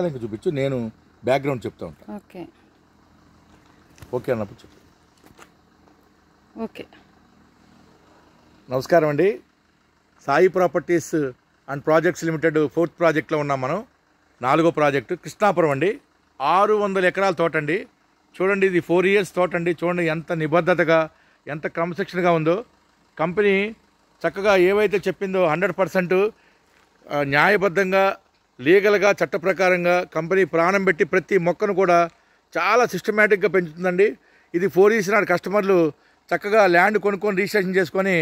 మొక్కలు ఇంకా చూపించు, నేను బ్యాక్గ్రౌండ్ చెప్తా ఉంటాను. ఓకే ఓకే అన్నప్పుడు చెప్పు. ఓకే. నమస్కారం అండి. Sai properties and projects limited 4th ప్రాజెక్ట్లో ఉన్నాం మనం. 4వ ప్రాజెక్టు కృష్ణాపురం అండి. 600 ఎకరాల తోట అండి. చూడండి, ఇది 4 years తోట అండి. చూడండి ఎంత నిబద్ధతగా, ఎంత క్రమశిక్షణగా ఉందో. కంపెనీ చక్కగా ఏవైతే చెప్పిందో 100% న్యాయబద్ధంగా, లీగల్గా, చట్ట ప్రకారంగా కంపెనీ ప్రాణం పెట్టి ప్రతి మొక్కను కూడా చాలా సిస్టమేటిక్గా పెంచుతుందండి. ఇది 4 years నాడు కస్టమర్లు చక్కగా ల్యాండ్ కొనుక్కొని రిజిస్ట్రేషన్ చేసుకొని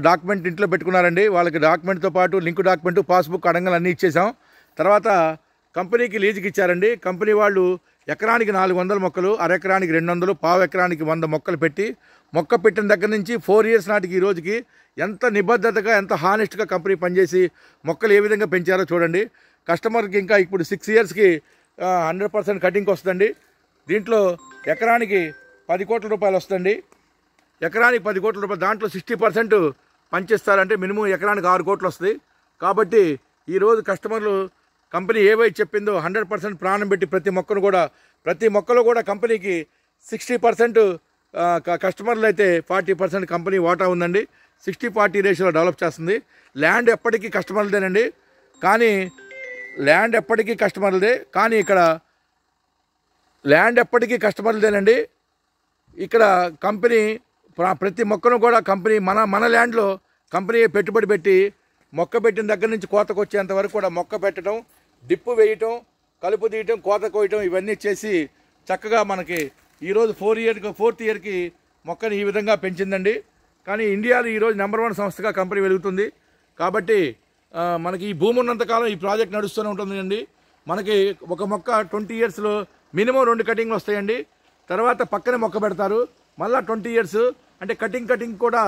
డాక్యుమెంట్ ఇంట్లో పెట్టుకున్నారండి. వాళ్ళకి డాక్యుమెంట్తో పాటు లింక్ డాక్యుమెంట్, పాస్బుక్, అడంగలు అన్నీ ఇచ్చేసాం. తర్వాత కంపెనీకి లీజుకి ఇచ్చారండి. కంపెనీ వాళ్ళు ఎకరానికి 400 మొక్కలు, అరెకరానికి 200, పావు ఎకరానికి 100 మొక్కలు పెట్టి, మొక్క పెట్టిన దగ్గర నుంచి 4 years నాటికి ఈ రోజుకి ఎంత నిబద్ధతగా, ఎంత హానెస్ట్గా కంపెనీ పనిచేసి మొక్కలు ఏ విధంగా పెంచారో చూడండి. కస్టమర్కి ఇంకా ఇప్పుడు 6 yearsకి 100% కటింగ్కి వస్తుందండి. దీంట్లో ఎకరానికి 10 కోట్ల రూపాయలు వస్తుంది. ఎకరానికి 10 కోట్ల రూపాయలు, దాంట్లో 60% పనిచేస్తారంటే మినిమం ఎకరానికి 6 కోట్లు వస్తుంది. కాబట్టి ఈరోజు కస్టమర్లు కంపెనీ ఏవైతే చెప్పిందో 100% ప్రాణం పెట్టి ప్రతి మొక్కలో కూడా కంపెనీకి 60% కస్టమర్లు అయితే 40% కంపెనీ వాటా ఉందండి. 60-40 రేషియోలో డెవలప్ చేస్తుంది. ల్యాండ్ ఎప్పటికీ కస్టమర్లదేనండి. కానీ ల్యాండ్ ఎప్పటికీ కస్టమర్లదేనండి. ఇక్కడ కంపెనీ ప్రతి మొక్కను కూడా కంపెనీ మన ల్యాండ్లో కంపెనీ పెట్టుబడి పెట్టి మొక్క పెట్టిన దగ్గర నుంచి కోతకు వచ్చేంత వరకు కూడా మొక్క పెట్టడం, డిప్పు వేయటం, కలుపు తీయటం, కోత కోయటం ఇవన్నీ చేసి చక్కగా మనకి ఈరోజు 4th yearకి మొక్కని ఈ విధంగా పెంచిందండి. కానీ ఇండియాలో ఈరోజు నెంబర్ 1 సంస్థగా కంపెనీ వెలుగుతుంది. కాబట్టి మనకి ఈ భూమి ఉన్నంతకాలం ఈ ప్రాజెక్ట్ నడుస్తూనే ఉంటుందండి. మనకి ఒక మొక్క 20 yearsలో మినిమం 2 కటింగ్లు వస్తాయండి. తర్వాత పక్కనే మొక్క పెడతారు. మళ్ళీ 20 years అంటే కటింగ్ కూడా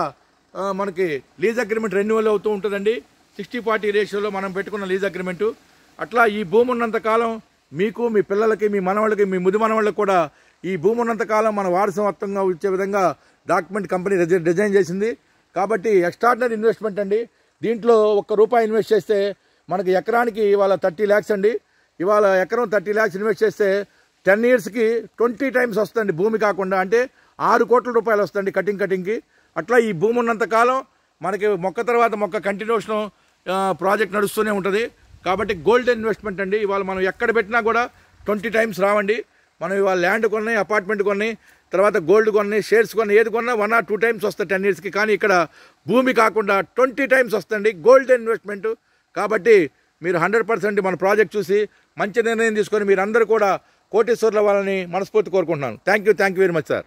మనకి లీజ్ అగ్రిమెంట్ రెన్యువల్ అవుతూ ఉంటుందండి. 60-40 రేషియోలో మనం పెట్టుకున్న లీజ్ అగ్రిమెంటు. అట్లా ఈ భూమి ఉన్నంతకాలం మీకు, మీ పిల్లలకి, మీ మనవాళ్ళకి, మీ ముది మనవాళ్ళకి కూడా ఈ భూమి ఉన్నంతకాలం మన వారసత్వంగా వచ్చే విధంగా డాక్యుమెంట్ కంపెనీ డిజైన్ చేసింది. కాబట్టి ఎక్స్ట్రాడినరీ ఇన్వెస్ట్మెంట్ అండి. దీంట్లో ₹1 ఇన్వెస్ట్ చేస్తే మనకి ఎకరానికి ఇవాళ 30 lakhs అండి. ఇవాళ ఎకరం 30 lakhs ఇన్వెస్ట్ చేస్తే 10 yearsకి 20 times వస్తుంది భూమి కాకుండా. అంటే 6 కోట్ల రూపాయలు వస్తుంది కటింగ్కి. అట్లా ఈ భూమి ఉన్నంతకాలం మనకి మొక్క తర్వాత మొక్క కంటిన్యూషన్ ప్రాజెక్ట్ నడుస్తూనే ఉంటుంది. కాబట్టి గోల్డెన్ ఇన్వెస్ట్మెంట్ అండి. ఇవాళ మనం ఎక్కడ పెట్టినా కూడా 20 times రావండి. మనం ఇవాళ ల్యాండ్ కొన్నాయి, అపార్ట్మెంట్ కొన్నాయి, తర్వాత గోల్డ్ కొన్నాయి, షేర్స్ కొన్నాయి, ఏది కొన్నా 1 or 2 times వస్తాయి 10 yearsకి. కానీ ఇక్కడ భూమి కాకుండా 20 times వస్తుంది గోల్డెన్ ఇన్వెస్ట్మెంట్. కాబట్టి మీరు 100% మన ప్రాజెక్ట్ చూసి మంచి నిర్ణయం తీసుకొని మీరందరూ కూడా కోటీశ్వర్ల వాళ్ళని మనస్ఫూర్తి కోరుకుంటున్నాను. Thank you very much sir.